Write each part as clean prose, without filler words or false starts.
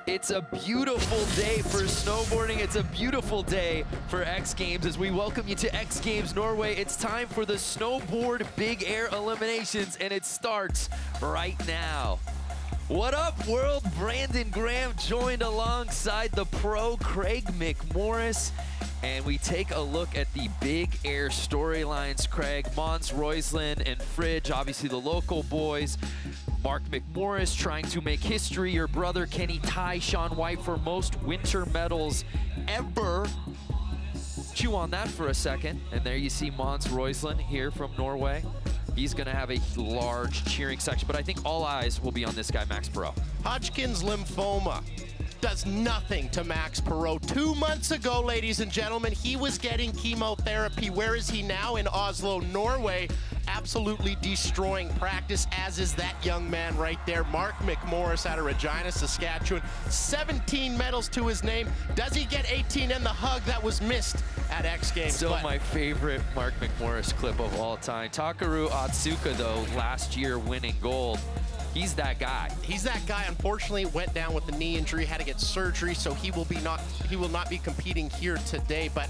It's a beautiful day for snowboarding. It's a beautiful day for X Games as we welcome you to X Games Norway. It's time for the Snowboard Big Air Eliminations, and it starts right now. What up, world? Brandon Graham joined alongside the pro Craig McMorris, and we take a look at the Big Air storylines. Craig, Mons Roysland and Fridge, obviously the local boys. Mark McMorris trying to make history. Your brother Kenny Ty, Sean White for most winter medals ever. Chew on that for a second. And there you see Mons Roysland here from Norway. He's going to have a large cheering section, but I think all eyes will be on this guy, Max Perrot. Hodgkin's lymphoma does nothing to Max Perrot. 2 months ago, ladies and gentlemen, he was getting chemotherapy. Where is he now? In Oslo, Norway. Absolutely destroying practice, as is that young man right there, Mark McMorris out of Regina, Saskatchewan. 17 medals to his name. Does he get 18 in the hug that was missed at X Games? Still my favorite Mark McMorris clip of all time. Takaru Otsuka, though, last year winning gold. He's that guy. He's that guy. Unfortunately, went down with a knee injury, had to get surgery, so he will not be competing here today. But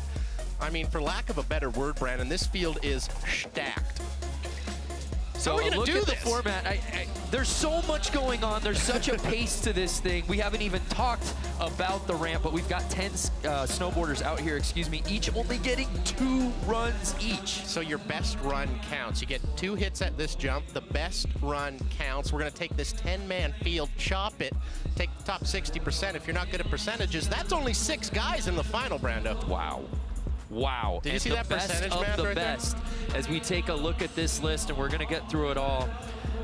I mean, for lack of a better word, Brandon, this field is stacked. So how are we gonna do the this? Format. There's so much going on. There's such a pace to this thing. We haven't even talked about the ramp, but we've got 10 snowboarders out here, each only getting 2 runs each. So your best run counts. You get 2 hits at this jump. The best run counts. We're gonna take this 10-man field, chop it, take the top 60%. If you're not good at percentages, that's only 6 guys in the final, Brando. Wow. Wow. Did you see that percentage math right there? As we take a look at this list, and we're going to get through it all.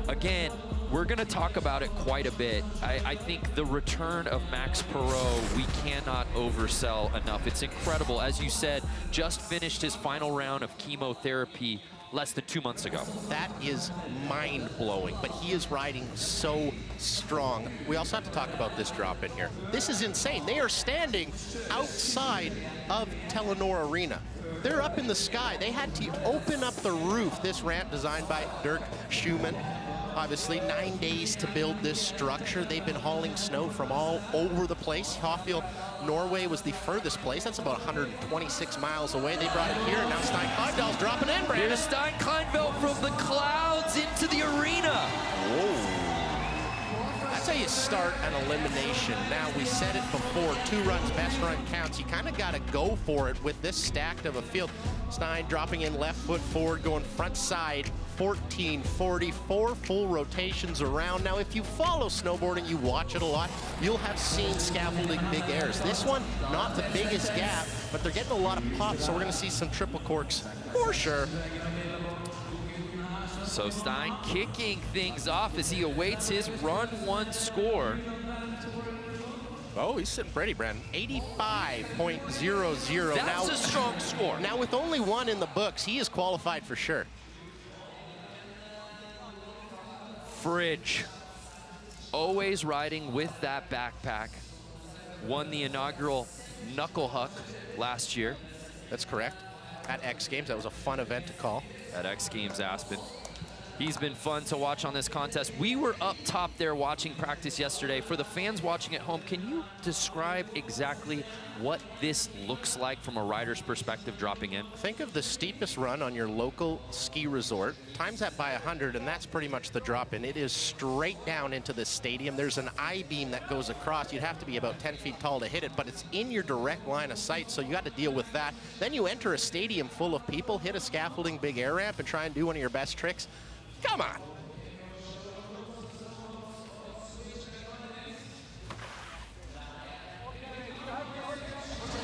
Again, we're going to talk about it quite a bit. I think the return of Max Perrot, we cannot oversell enough. It's incredible. As you said, just finished his final round of chemotherapy less than 2 months ago. That is mind-blowing, but he is riding so strong. We also have to talk about this drop in here. This is insane. They are standing outside of Telenor Arena. They're up in the sky. They had to open up the roof. This ramp designed by Dirk Schumann. Obviously, 9 days to build this structure. They've been hauling snow from all over the place. Hafjell, Norway was the furthest place. That's about 126 miles away. They brought it here, and now Stein Kleinveld's dropping in, Brandon. Here's Stein Kleinveld from the clouds into the arena. Whoa. That's how you start an elimination. Now, we said it before, 2 runs, best run counts. You kind of got to go for it with this stacked of a field. Stein dropping in left foot forward, going front side, 1440, 4 full rotations around. Now, if you follow snowboarding, you watch it a lot, you'll have seen scaffolding big airs. This one, not the biggest gap, but they're getting a lot of pops, so we're gonna see some triple corks for sure. So Stein kicking things off as he awaits his run 1 score. Oh, he's sitting pretty, Brandon. 85.00. That's a strong score. Now, with only 1 in the books, he is qualified for sure. Fridge, always riding with that backpack. Won the inaugural Knuckle Huck last year. That's correct. At X Games, that was a fun event to call. At X Games Aspen. He's been fun to watch on this contest. We were up top there watching practice yesterday. For the fans watching at home, can you describe exactly what this looks like from a rider's perspective dropping in? Think of the steepest run on your local ski resort, times that by 100, and that's pretty much the drop in. It is straight down into the stadium. There's an I-beam that goes across. You'd have to be about 10 feet tall to hit it, but it's in your direct line of sight, so you got to deal with that. Then you enter a stadium full of people, hit a scaffolding big air ramp, and try and do one of your best tricks. Come on.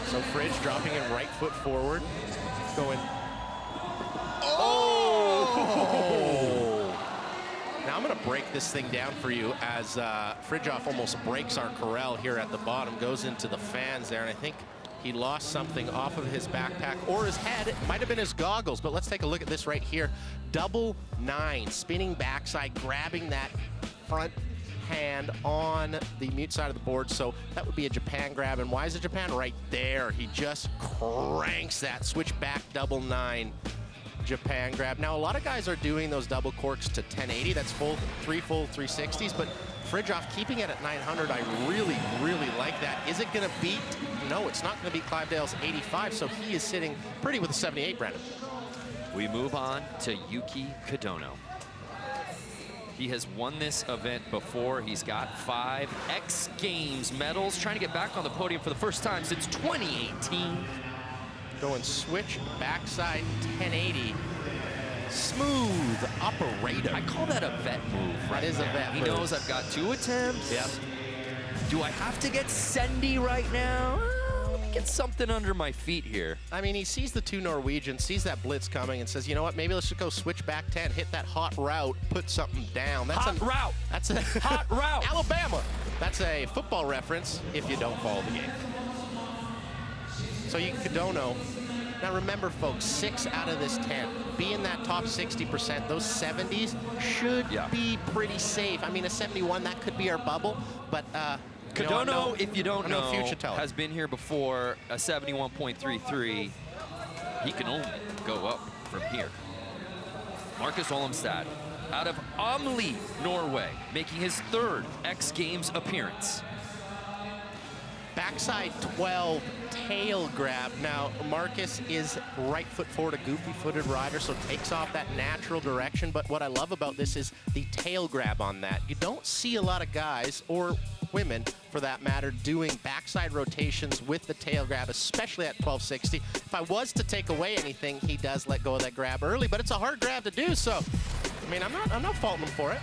So Fridge dropping in right foot forward, going. Oh! Now I'm going to break this thing down for you as Fridjoff almost breaks our corral here at the bottom, goes into the fans there, and I think he lost something off of his backpack or his head. It might have been his goggles, but let's take a look at this right here. Double 9, spinning backside, grabbing that front hand on the mute side of the board. So that would be a Japan grab. And why is it Japan? Right there. He just cranks that switch back double 9 Japan grab. Now, a lot of guys are doing those double corks to 1080. That's full 3 full 360s, but Fridjof keeping it at 900, I really, really like that. Is it going to beat? No, it's not going to beat Clivedale's 85, so he is sitting pretty with a 78, Brandon. We move on to Yuki Kadono. He has won this event before. He's got 5 X Games medals, trying to get back on the podium for the first time since 2018. Going switch backside 1080. Smooth operator. I call that a vet move. That is a vet move. He knows I've got 2 attempts. Yep. Do I have to get Sendy right now? Let me get something under my feet here. I mean, he sees the 2 Norwegians, sees that blitz coming, and says, you know what, maybe let's just go switch back 10, hit that hot route, put something down. That's hot route. That's a hot route. Alabama. That's a football reference if you don't follow the game. So you Kadono. Now remember, folks, 6 out of this 10. Be in that top 60%. Those 70s should be pretty safe. I mean, a 71, that could be our bubble, but Kadono, if you don't know, future teller. has been here before, a 71.33. He can only go up from here. Marcus Olmstad, out of Åmli, Norway, making his 3rd X Games appearance. Backside 12, tail grab. Now, Marcus is right foot forward, a goofy-footed rider, so takes off that natural direction. But what I love about this is the tail grab on that. You don't see a lot of guys, or women for that matter, doing backside rotations with the tail grab, especially at 1260. If I was to take away anything, he does let go of that grab early, but it's a hard grab to do, so, I mean, I'm not faulting him for it.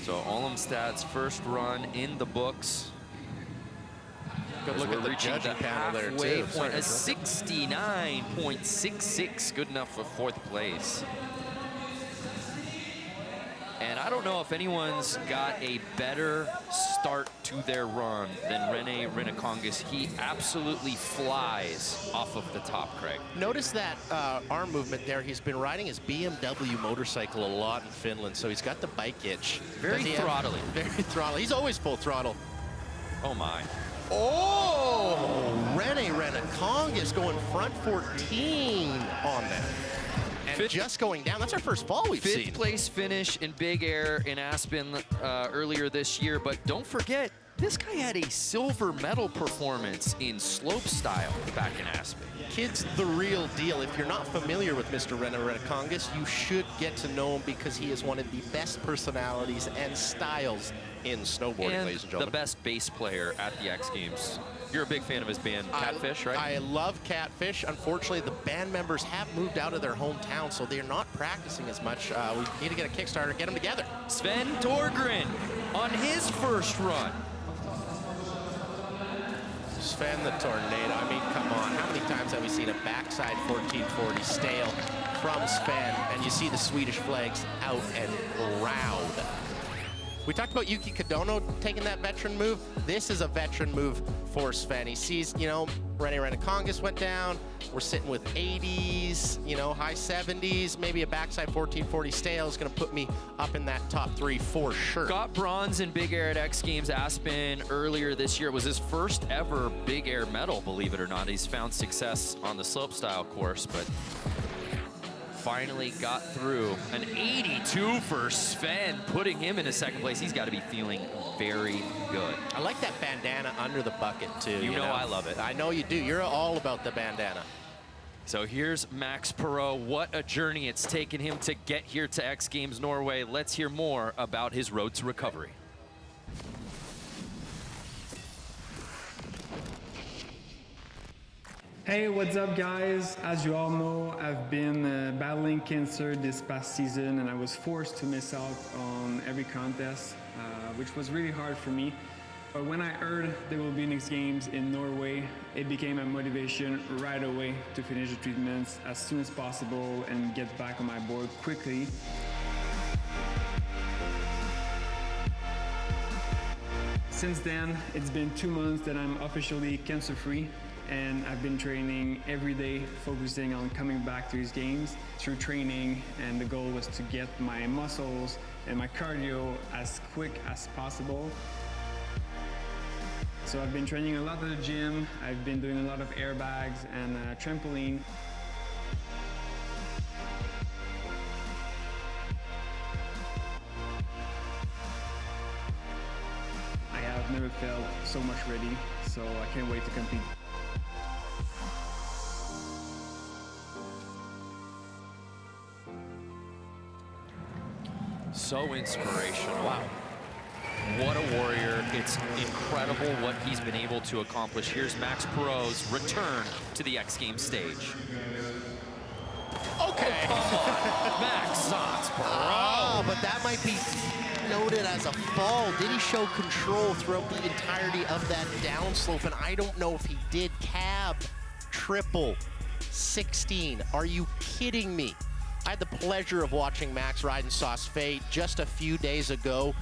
So Olmstad's first run in the books. Good look at the judging panel there, too. Point, a 69.66, good enough for 4th place. And I don't know if anyone's got a better start to their run than Rene Renikongas. He absolutely flies off of the top, Craig. Notice that arm movement there. He's been riding his BMW motorcycle a lot in Finland, so he's got the bike itch. Very throttling. Very throttling. He's always full throttle. Oh, my. Oh, Rene Renikongas going front 14 on that. And just going down. That's our first fall we've seen. 5th place finish in Big Air in Aspen earlier this year, but don't forget, this guy had a silver medal performance in slopestyle back in Aspen. Kid's the real deal. If you're not familiar with Mr. Rene Renikongas, you should get to know him because he is one of the best personalities and styles in snowboarding, ladies and gentlemen. The best bass player at the X Games. You're a big fan of his band, Catfish, right? I love Catfish. Unfortunately, the band members have moved out of their hometown, so they're not practicing as much. We need to get a Kickstarter, get them together. Sven Torgren on his first run. Sven the Tornado. I mean, come on. How many times have we seen a backside 1440 stale from Sven, and you see the Swedish flags out and proud. We talked about Yuki Kadono taking that veteran move. This is a veteran move for Sven. He sees, you know, Rene Renikongas went down. We're sitting with 80s, you know, high 70s. Maybe a backside 1440 stale is going to put me up in that top 3 for sure. Got bronze in Big Air at X Games Aspen earlier this year. It was his first ever Big Air medal, believe it or not. He's found success on the slopestyle course, but finally got through. An 82 for Sven, putting him into 2nd place. He's got to be feeling very good. I like that bandana under the bucket, too. You know I love it. I know you do. You're all about the bandana. So here's Max Perrot. What a journey it's taken him to get here to X Games Norway. Let's hear more about his road to recovery. Hey, what's up guys? As you all know, I've been battling cancer this past season and I was forced to miss out on every contest, which was really hard for me. But when I heard there will be next games in Norway, it became a motivation right away to finish the treatments as soon as possible and get back on my board quickly. Since then, it's been 2 months that I'm officially cancer-free. And I've been training every day, focusing on coming back to these games through training, and the goal was to get my muscles and my cardio as quick as possible. So I've been training a lot at the gym, I've been doing a lot of airbags and trampoline. so much ready. So I can't wait to compete. So inspirational. Wow. What a warrior. It's incredible what he's been able to accomplish. Here's Max Perrot's return to the X Games stage. Okay. Oh, come on. Max Oh, but that might be noted as a fall. Did he show control throughout the entirety of that downslope? And I don't know if he did. Cab, triple, 16. Are you kidding me? I had the pleasure of watching Max ride in Sauce Fate just a few days ago.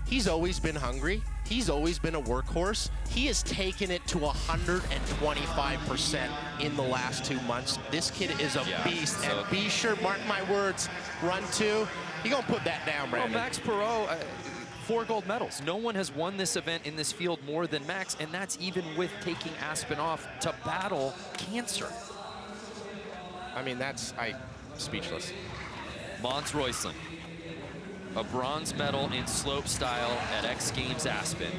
He's always been hungry. He's always been a workhorse. He has taken it to 125% in the last 2 months. This kid is a beast, and be sure, mark my words, run 2, he gonna put that down, Brandon. Well, Max Perrot, 4 gold medals. No one has won this event in this field more than Max, and that's even with taking Aspen off to battle cancer. I mean, I'm speechless. Mons Roysland, a bronze medal in slope style at X Games Aspen.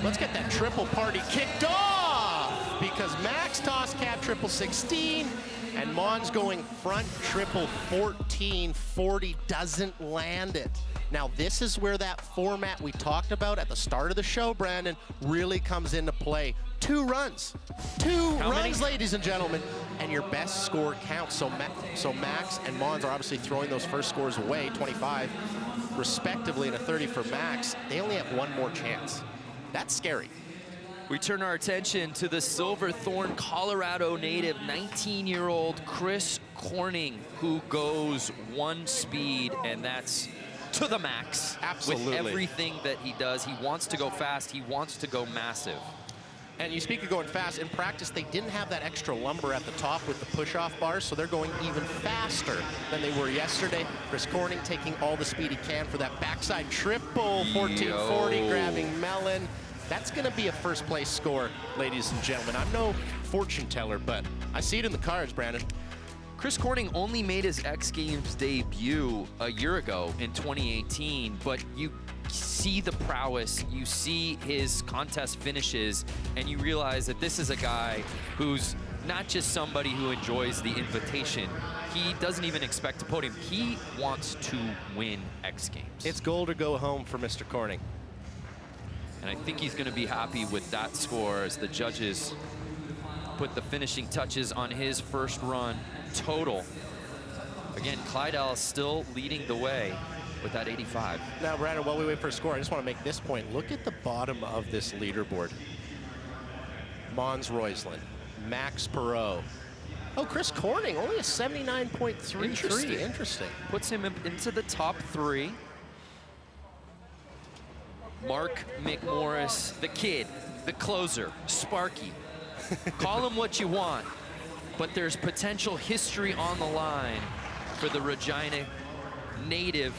Let's get that triple party kicked off, because Max tossed cab triple 16, and Mons going front triple 14, 40, doesn't land it. Now this is where that format we talked about at the start of the show, Brandon, really comes into play. 2 runs. 2 runs, ladies and gentlemen, and your best score counts. So Max and Mons are obviously throwing those first scores away, 25 respectively, and a 30 for Max. They only have 1 more chance. That's scary. We turn our attention to the Silverthorne, Colorado native, 19-year-old Chris Corning, who goes 1 speed, and that's to the max. Absolutely. With everything that he does. He wants to go fast. He wants to go massive. And you speak of going fast, in practice they didn't have that extra lumber at the top with the push-off bars, so they're going even faster than they were yesterday. Chris Corning taking all the speed he can for that backside triple, 1440, grabbing Mellon. That's gonna be a first place score, ladies and gentlemen. I'm no fortune teller, but I see it in the cards, Brandon. Chris Corning only made his X Games debut a year ago in 2018, but you see the prowess, you see his contest finishes, and you realize that this is a guy who's not just somebody who enjoys the invitation. He doesn't even expect a podium. He wants to win X Games. It's goal to go home for Mr. Corning. And I think he's going to be happy with that score as the judges put the finishing touches on his first run total. Again, Clydell still leading the way with that 85. Now, Brandon, while we wait for a score, I just want to make this point. Look at the bottom of this leaderboard. Mons Roysland, Max Perrot. Oh, Chris Corning, only a 79.33. Interesting. Puts him into the top 3. Mark McMorris, the kid, the closer, Sparky. Call him what you want, but there's potential history on the line for the Regina native.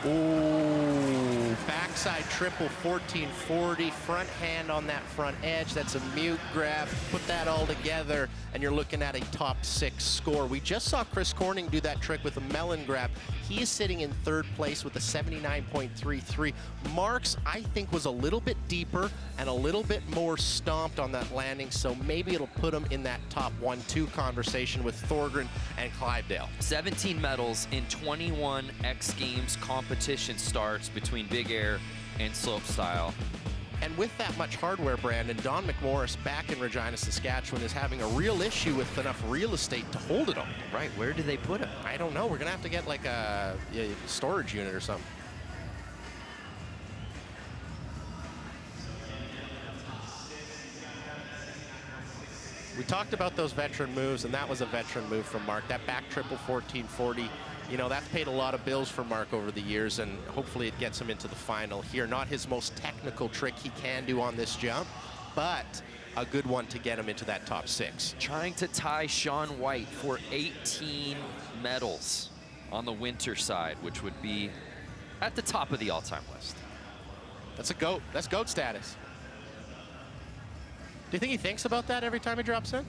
Ooh, backside triple 1440, front hand on that front edge. That's a mute grab. Put that all together, and you're looking at a top 6 score. We just saw Chris Corning do that trick with a melon grab. He is sitting in 3rd place with a 79.33. Marks, I think, was a little bit deeper and a little bit more stomped on that landing, so maybe it'll put him in that top 1-2 conversation with Thorgren and Clydell. 17 medals in 21 X Games competition starts between big air and slopestyle. And with that much hardware, Brandon, Don McMorris back in Regina, Saskatchewan is having a real issue with enough real estate to hold it on. Right, where do they put him? I don't know. We're gonna have to get like a storage unit or something. We talked about those veteran moves, and that was a veteran move from Mark. That back triple 1440, you know, that's paid a lot of bills for Mark over the years, and hopefully it gets him into the final here. Not his most technical trick he can do on this jump, but a good one to get him into that top 6. Trying to tie Sean White for 18 medals on the winter side, which would be at the top of the all-time list. That's a GOAT. That's GOAT status. Do you think he thinks about that every time he drops in?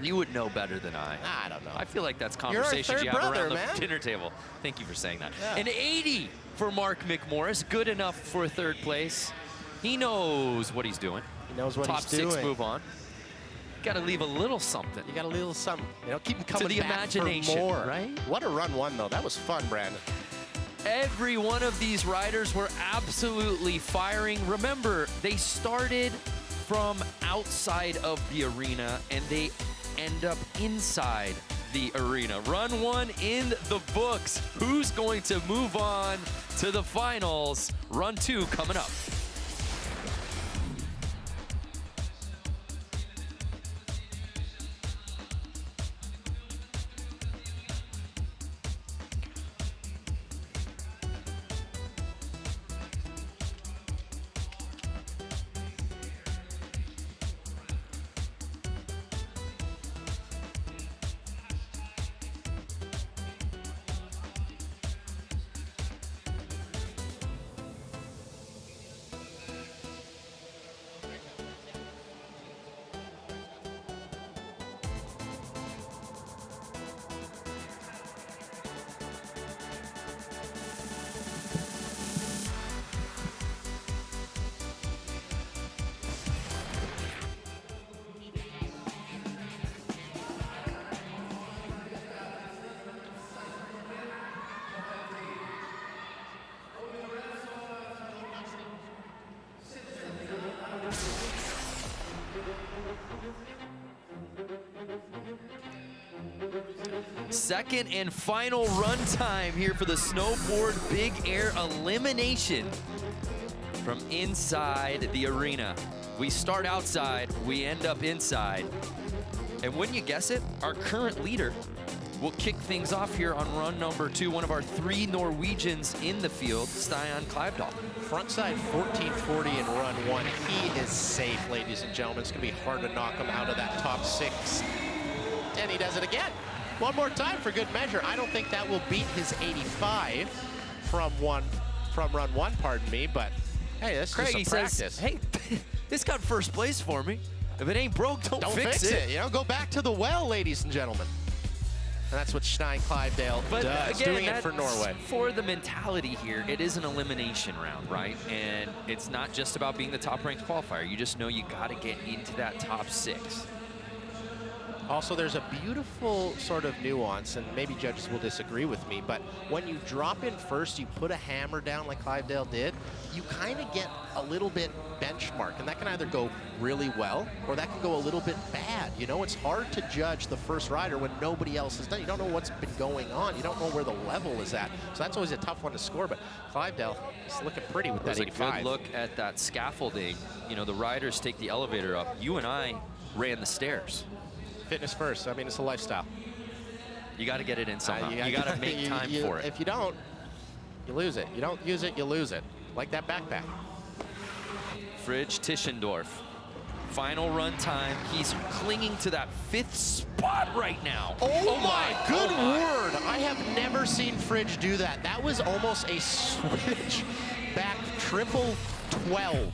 You would know better than I. I don't know. I feel like that's You're our conversations third you have brother, around man. the dinner table. Thank you for saying that. Yeah. An 80 for Mark McMorris. Good enough for third place. He knows what he's doing. He knows what Top he's doing. six move on. Got to leave a little something. You got a little something. You know, keep him coming the back imagination, for more. right? What a run one, though. That was fun, Brandon. Every one of these riders were absolutely firing. Remember, they started from outside of the arena, and they end up inside the arena. Run one in the books. Who's going to move on to the finals? Run two coming up. Second and final run time here for the Snowboard Big Air Elimination from inside the arena. We start outside, we end up inside. And wouldn't you guess it, our current leader will kick things off here on run number two, one of our three Norwegians in the field, Stian Kleivdahl. Frontside 1440 in run one. He is safe, ladies and gentlemen. It's going to be hard to knock him out of that top six. And he does it again. One more time for good measure. I don't think that will beat his 85 from run one, pardon me, but hey, that's Craig, just some he practice. says, hey, this got first place for me. If it ain't broke, don't fix it. You know, go back to the well, ladies and gentlemen. And that's what Stein Kleivdahl But does, again, doing it for Norway. For the mentality here, it is an elimination round, right? And it's not just about being the top-ranked qualifier. You just know you got to get into that top six. Also, there's a beautiful sort of nuance, and maybe judges will disagree with me, but when you drop in first, you put a hammer down like Kleivdahl did, you kind of get a little bit benchmark, and that can either go really well, or that can go a little bit bad. You know, it's hard to judge the first rider when nobody else has done. You don't know what's been going on. You don't know where the level is at. So that's always a tough one to score, but Kleivdahl is looking pretty with that 85. It was a good look at that scaffolding. You know, the riders take the elevator up. You and I ran the stairs. Fitness first. I mean, it's a lifestyle. You got to get it in somehow. You got to make time for it. If you don't, you lose it. You don't use it, you lose it. Like that backpack. Fridge Tischendorf. Final run time. He's clinging to that fifth spot right now. Oh my good word. I have never seen Fridge do that. That was almost a switch back triple 12.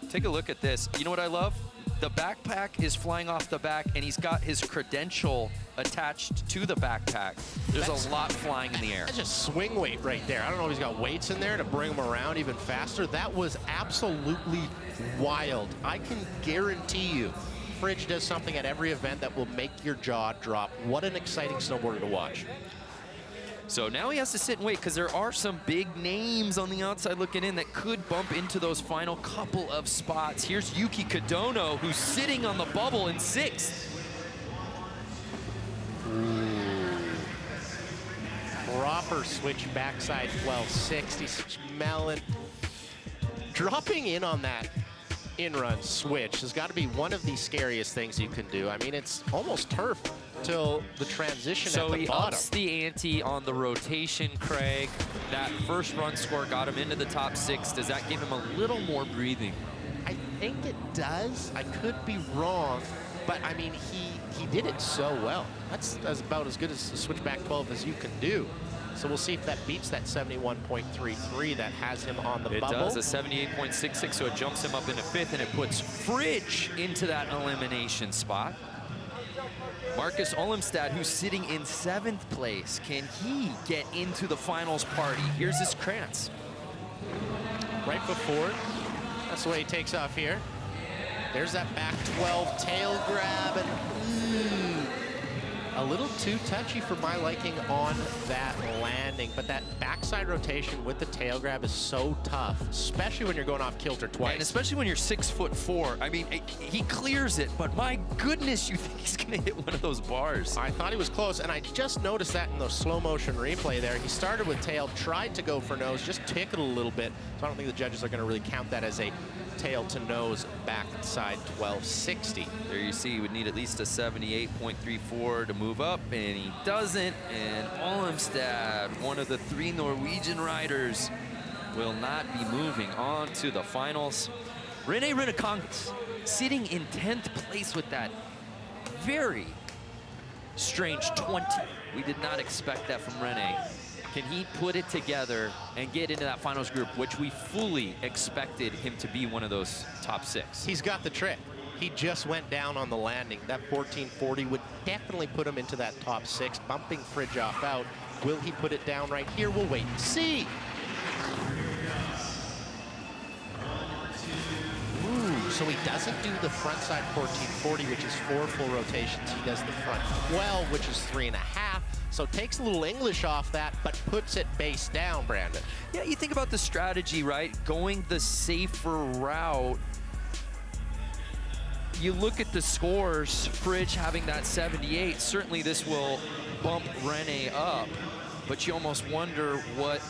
Take a look at this. You know what I love? The backpack is flying off the back, and he's got his credential attached to the backpack. There's a lot flying in the air. That's just swing weight right there. I don't know if he's got weights in there to bring him around even faster. That was absolutely wild. I can guarantee you, Fridge does something at every event that will make your jaw drop. What an exciting snowboarder to watch. So now he has to sit and wait, because there are some big names on the outside looking in that could bump into those final couple of spots. Here's Yuki Kadono, who's sitting on the bubble in sixth. Proper switch backside 1260, smelling. Dropping in on that in-run switch has got to be one of the scariest things you can do. I mean, it's almost turf till the transition at the bottom. So he ups the ante on the rotation, Craig. That first run score got him into the top six. Does that give him a little more breathing? I think it does. I could be wrong, but I mean, he did it so well. That's about as good as the switchback 12 as you can do. So we'll see if that beats that 71.33 that has him on the bubble. It does, a 78.66, so it jumps him up into fifth, and it puts Fridge into that elimination spot. Marcus Olmstad, who's sitting in 7th place. Can he get into the finals party? Here's his Krantz. Right foot forward. That's the way he takes off here. There's that back 12 tail grab, and a little too touchy for my liking on that landing. But that backside rotation with the tail grab is so tough, especially when you're going off kilter twice. And especially when you're 6'4". I mean, he clears it, but my goodness, you think he's gonna hit one of those bars. I thought he was close, and I just noticed that in the slow motion replay there. He started with tail, tried to go for nose, just tickled a little bit. So I don't think the judges are gonna really count that as a tail to nose backside 1260. There you see, he would need at least a 78.34 to move up, and he doesn't. And Olmstad, one of the 3 Norwegian riders, will not be moving on to the finals. Rene Rinnekongs sitting in 10th place with that very strange 20. We did not expect that from Rene. Can he put it together and get into that finals group, which we fully expected him to be one of those top 6? He's got the trick. He just went down on the landing. That 1440 would definitely put him into that top 6, bumping Fridtjof out. Will he put it down right here? We'll wait and see. Ooh, so he doesn't do the front side 1440, which is 4 full rotations. He does the front 12, which is 3.5. So takes a little English off that, but puts it base down, Brandon. Yeah, you think about the strategy, right? Going the safer route. You look at the scores, Fridge having that 78, certainly this will bump Rene up, but you almost wonder what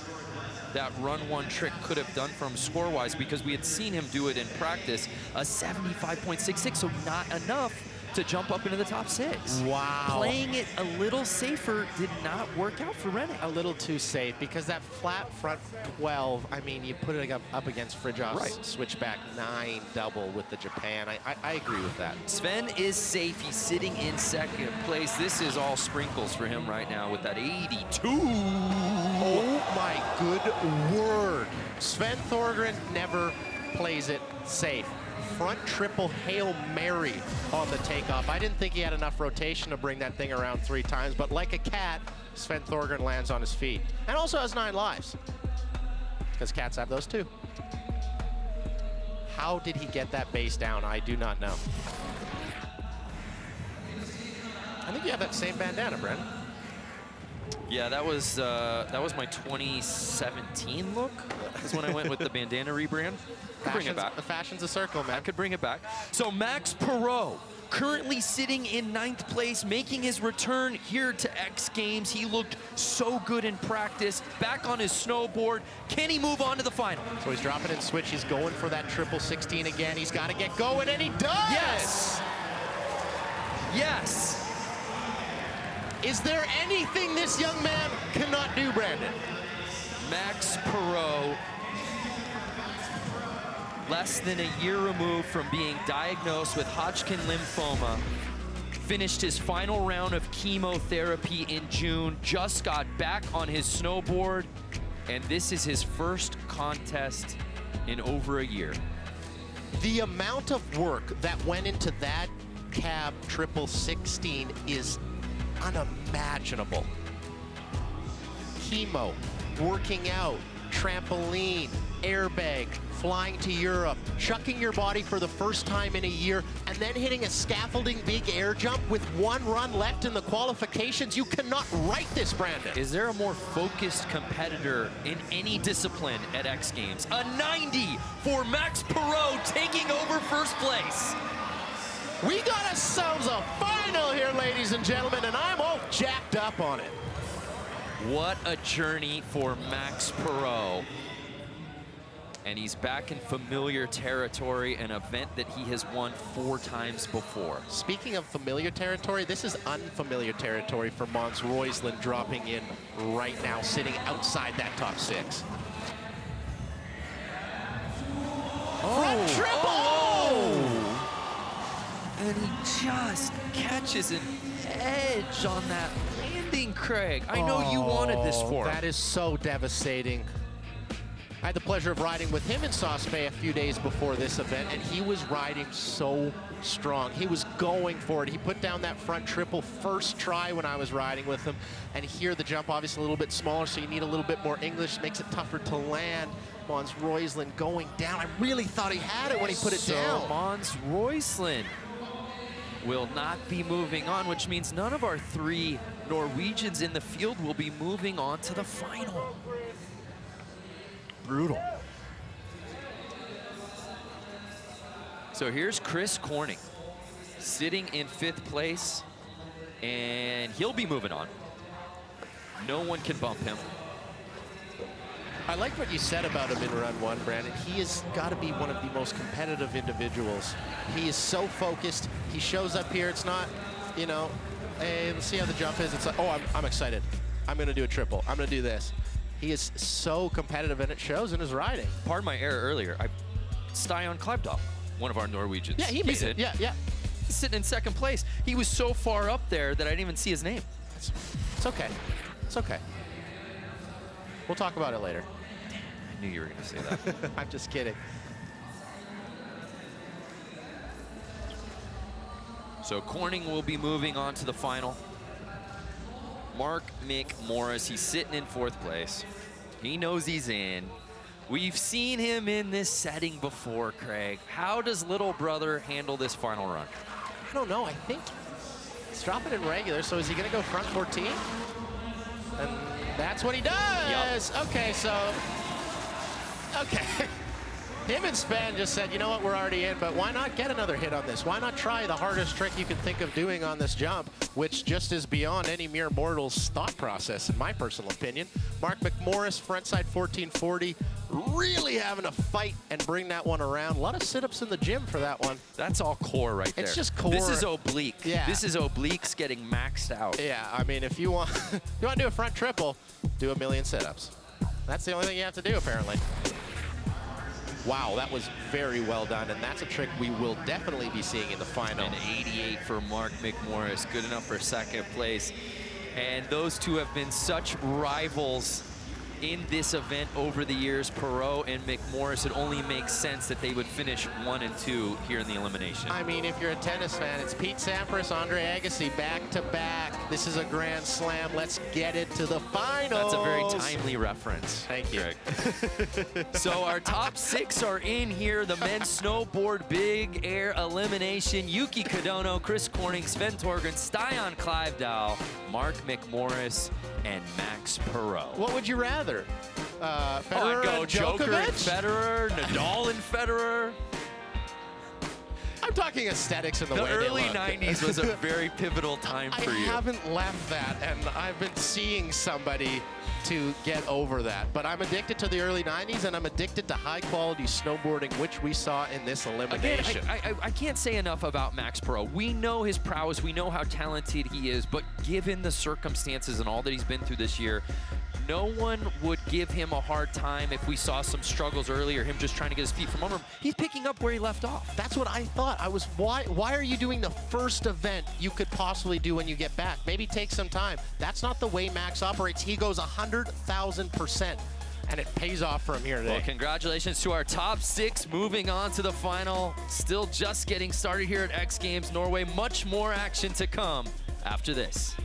that run one trick could have done for him score-wise, because we had seen him do it in practice, a 75.66, so not enough to jump up into the top 6. Wow. Playing it a little safer did not work out for Rene. A little too safe, because that flat front 12, I mean, you put it up against Fridtjof's switchback 9 double with the Japan. I agree with that. Sven is safe. He's sitting in 2nd place. This is all sprinkles for him right now with that 82. Oh my good word. Sven Thorgren never plays it safe. Front triple Hail Mary on the takeoff. I didn't think he had enough rotation to bring that thing around 3 times, but like a cat, Sven Thorgren lands on his feet. And also has 9 lives, because cats have those too. How did he get that base down? I do not know. I think you have that same bandana, Brent. Yeah, that was my 2017 look. Is when I went with the bandana rebrand. Could bring it back. The fashion's a circle, man. I could bring it back. So Max Perrot, currently sitting in 9th place, making his return here to X Games. He looked so good in practice, back on his snowboard. Can he move on to the final? So he's dropping in switch. He's going for that triple 16 again. He's got to get going, and he does! Yes! Yes! Is there anything this young man cannot do, Brandon? Max Perrot, less than a year removed from being diagnosed with Hodgkin lymphoma, finished his final round of chemotherapy in June, just got back on his snowboard, and this is his first contest in over a year. The amount of work that went into that cab triple 16 is unimaginable. Chemo, working out, trampoline, airbag, flying to Europe, chucking your body for the first time in a year, and then hitting a scaffolding big air jump with 1 run left in the qualifications. You cannot write this, Brandon. Is there a more focused competitor in any discipline at X Games? A 90 for Max Perrot, taking over first place. We got ourselves a final here, ladies and gentlemen, and I'm all jacked up on it. What a journey for Max Perrot. And he's back in familiar territory, an event that he has won 4 times before. Speaking of familiar territory, this is unfamiliar territory for Mons Roysland, dropping in right now, sitting outside that top 6. Front triple! Oh! And he just catches an edge on that landing, Craig. I know you wanted this for him. That is so devastating. I had the pleasure of riding with him in Sauce Bay a few days before this event, and he was riding so strong. He was going for it. He put down that front triple first try when I was riding with him, and here the jump obviously a little bit smaller, so you need a little bit more English, makes it tougher to land. Mons Roysland going down. I really thought he had it when he put it down. Mons Roysland will not be moving on, which means none of our 3 Norwegians in the field will be moving on to the final. Brutal. So here's Chris Corning sitting in 5th place, and he'll be moving on. No one can bump him. I like what you said about him in run 1, Brandon. He has got to be one of the most competitive individuals. He is so focused. He shows up here. It's not, you know, hey, let's see how the jump is. It's like, oh, I'm excited. I'm going to do a triple. I'm going to do this. He is so competitive, and it shows in his riding. Pardon my error earlier. Stian Kleibdahl, one of our Norwegians. Yeah, he's in. Yeah. He's sitting in 2nd place. He was so far up there that I didn't even see his name. It's okay. It's okay. We'll talk about it later. I knew you were going to say that. I'm just kidding. So Corning will be moving on to the final. Mark McMorris, he's sitting in 4th place. He knows he's in. We've seen him in this setting before, Craig. How does little brother handle this final run? I don't know. I think he's dropping in regular, so is he going to go front 14? And that's what he does. Yep. Okay, so... Okay. Him and Sven just said, you know what, we're already in, but why not get another hit on this? Why not try the hardest trick you can think of doing on this jump, which just is beyond any mere mortal's thought process, in my personal opinion. Mark McMorris, frontside 1440, really having to fight and bring that one around. A lot of sit-ups in the gym for that one. That's all core right there. It's just core. This is oblique. Yeah. This is obliques getting maxed out. Yeah, I mean, if you want, if you want to do a front triple, do 1,000,000 sit-ups. That's the only thing you have to do, apparently. Wow, that was very well done, and that's a trick we will definitely be seeing in the final. An 88 for Mark McMorris, good enough for 2nd place. And those two have been such rivals in this event over the years, Perrot and McMorris. It only makes sense that they would finish 1 and 2 here in the elimination. I mean, if you're a tennis fan, it's Pete Sampras, Andre Agassi, back-to-back. This is a grand slam. Let's get it to the finals. That's a very timely reference. Thank you. So our top 6 are in here. The men's snowboard big air elimination. Yuki Kadono, Chris Corning, Sven Torgen, Stian Kleibdahl, Mark McMorris, and Max Perrot. What would you rather? Federer I'd go and Joker Djokovic? and Federer, Nadal and Federer. I'm talking aesthetics in the way The early they look. 90s was a very pivotal time for you. I haven't left that, and I've been seeing somebody to get over that. But I'm addicted to the early 90s, and I'm addicted to high-quality snowboarding, which we saw in this elimination. Again, I can't say enough about Max Perrot. We know his prowess. We know how talented he is. But given the circumstances and all that he's been through this year, no one would give him a hard time if we saw some struggles earlier, him just trying to get his feet from under him. He's picking up where he left off. That's what I thought. Why are you doing the first event you could possibly do when you get back? Maybe take some time. That's not the way Max operates. He goes 100,000%, and it pays off for him here today. Well, congratulations to our top 6 moving on to the final. Still just getting started here at X Games Norway. Much more action to come after this.